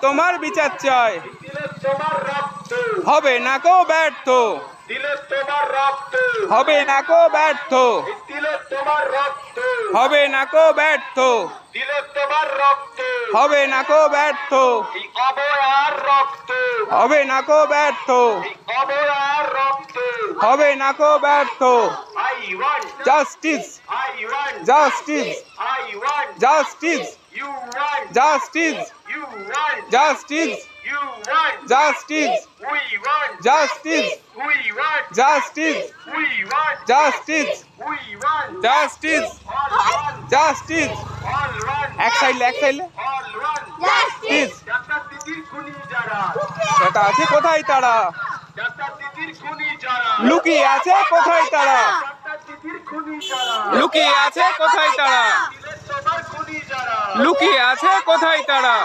তোমার বিচার চাই, তোমার রক্ত হবে না কো ব্যর্থ, দিলে তোমার রক্ত হবে না কো ব্যর্থ, দিলে তোমার রক্ত হবে না কো ব্যর্থ, দিলে তোমার রক্ত হবে না কো ব্যর্থ, এই অবয়ার রক্ত হবে না কো ব্যর্থ, এই অবয়ার রক্ত হবে না কো ব্যর্থ। I want justice, I want justice, I want justice, you want justice, you want justice, you want justice, we want justice, we want justice, we want justice, we want justice, all one justice. all one এক সাইডে, এক সাইডে। all one justice. Doctor দিদির খুনি যারা সেটা আছে কোথায় তারা, ডাক্তার দিদির খুনি যারা লুকিয়ে আছে কোথায় তারা, ডাক্তার দিদির খুনি যারা লুকিয়ে আছে কোথায় তারা, দিলের তোমার খুনি যারা লুকিয়ে আছে কোথায় তারা।